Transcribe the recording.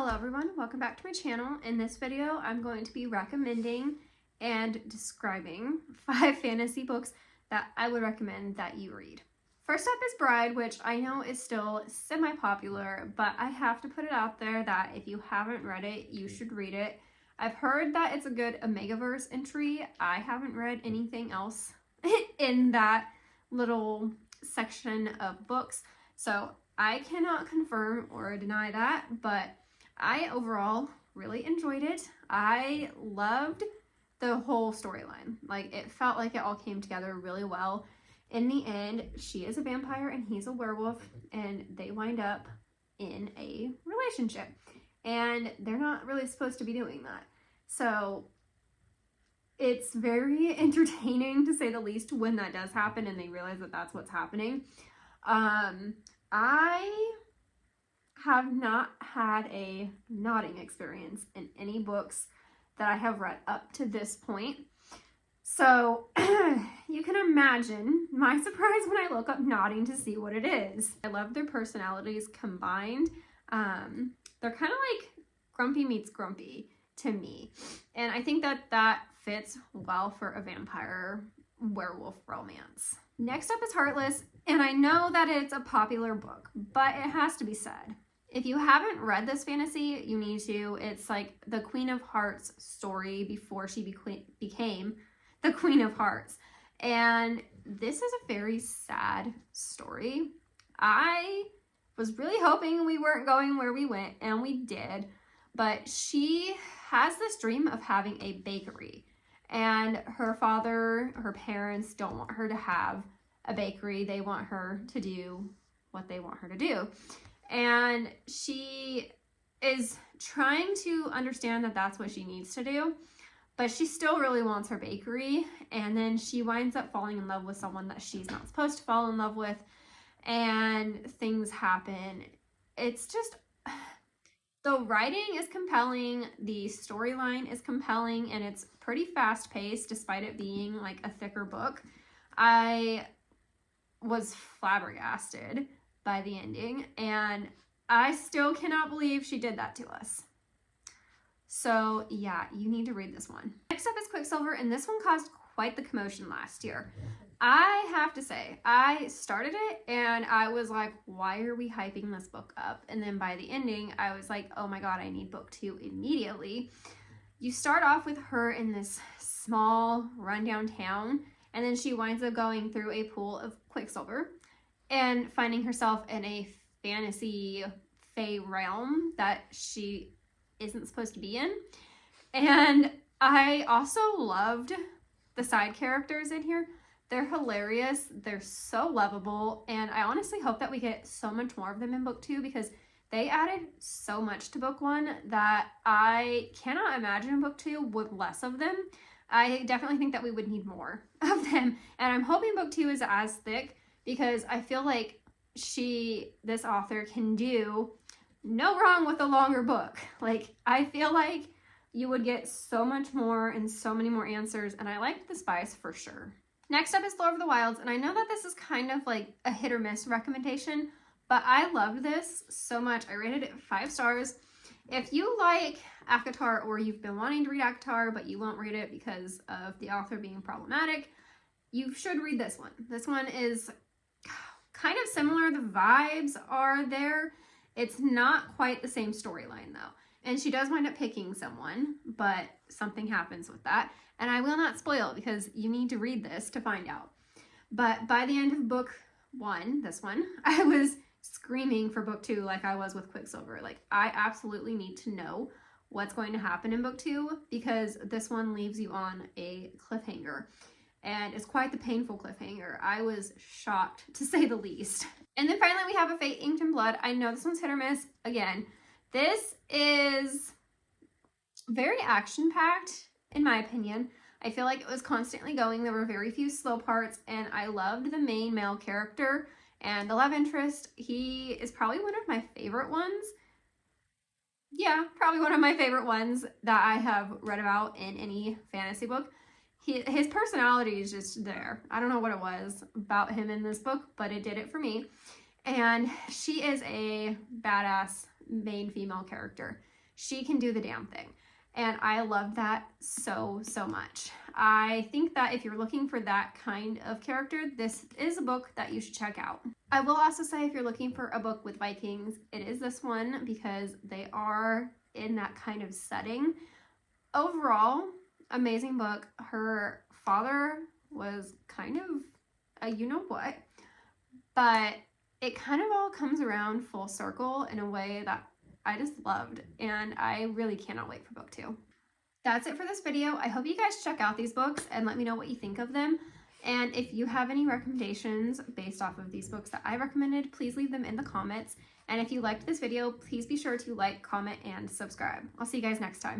Hello everyone, welcome back to my channel. In this video, I'm going to be recommending and describing 5 fantasy books that I would recommend that you read. First up is Bride, which I know is still semi-popular, but I have to put it out there that if you haven't read it, you should read it. I've heard that it's a good Omegaverse entry. I haven't read anything else in that little section of books, so I cannot confirm or deny that, but I overall really enjoyed it. I loved the whole storyline. Like, it felt like it all came together really well. In the end, she is a vampire and he's a werewolf, and they wind up in a relationship. And they're not really supposed to be doing that. So it's very entertaining, to say the least, when that does happen and they realize that that's what's happening. I have not had a nodding experience in any books that I have read up to this point. So you can imagine my surprise when I look up nodding to see what it is. I love their personalities combined. They're kind of like Grumpy meets Grumpy to me. And I think that that fits well for a vampire werewolf romance. Next up is Heartless, and I know that it's a popular book, but it has to be said. If you haven't read this fantasy, you need to. It's like the Queen of Hearts story before she became the Queen of Hearts. And this is a very sad story. I was really hoping we weren't going where we went, and we did. But she has this dream of having a bakery. And her father, her parents don't want her to have a bakery. They want her to do what they want her to do. And she is trying to understand that that's what she needs to do, but she still really wants her bakery. And then she winds up falling in love with someone that she's not supposed to fall in love with, and things happen. It's just, the writing is compelling, the storyline is compelling, and it's pretty fast paced despite it being like a thicker book. I was flabbergasted by the ending, and I still cannot believe she did that to us. So yeah, you need to read this one. Next up is Quicksilver, and this one caused quite the commotion last year. I have to say, I started it and I was like, why are we hyping this book up? And then by the ending, I was like, oh my god, I need book 2 immediately. You start off with her in this small rundown town, and then she winds up going through a pool of Quicksilver and finding herself in a fantasy fae realm that she isn't supposed to be in. And I also loved the side characters in here. They're hilarious, they're so lovable, and I honestly hope that we get so much more of them in book 2, because they added so much to book 1 that I cannot imagine book 2 with less of them. I definitely think that we would need more of them, and I'm hoping book 2 is as thick, because I feel like this author can do no wrong with a longer book. Like, I feel like you would get so much more and so many more answers, and I liked the spice for sure. Next up is Lore of the Wilds, and I know that this is kind of like a hit or miss recommendation, but I loved this so much. I rated it 5 stars. If you like ACOTAR, or you've been wanting to read ACOTAR but you won't read it because of the author being problematic, you should read this one. This one is kind of similar. The vibes are there. It's not quite the same storyline though. And she does wind up picking someone, but something happens with that. And I will not spoil, because you need to read this to find out. But by the end of book 1, this one, I was screaming for book 2 like I was with Quicksilver. Like, I absolutely need to know what's going to happen in book 2, because this one leaves you on a cliffhanger. And it's quite the painful cliffhanger. I was shocked, to say the least. And then finally we have A Fate Inked in Blood. I know this one's hit or miss. Again, this is very action-packed, in my opinion. I feel like it was constantly going. There were very few slow parts, and I loved the main male character and the love interest. He is probably one of my favorite ones. Yeah, probably one of my favorite ones that I have read about in any fantasy book. His personality is just there. I don't know what it was about him in this book, but it did it for me. And she is a badass main female character. she can do the damn thing. And I love that so, so much. I think that if you're looking for that kind of character, this is a book that you should check out. I will also say if you're looking for a book with Vikings, it is this one because they are in that kind of setting. Overall, amazing book. Her father was kind of a you-know-what, but it kind of all comes around full circle in a way that I just loved, and I really cannot wait for book 2. That's it for this video. I hope you guys check out these books and let me know what you think of them. And if you have any recommendations based off of these books that I recommended, please leave them in the comments. And if you liked this video, please be sure to like, comment, and subscribe. I'll see you guys next time.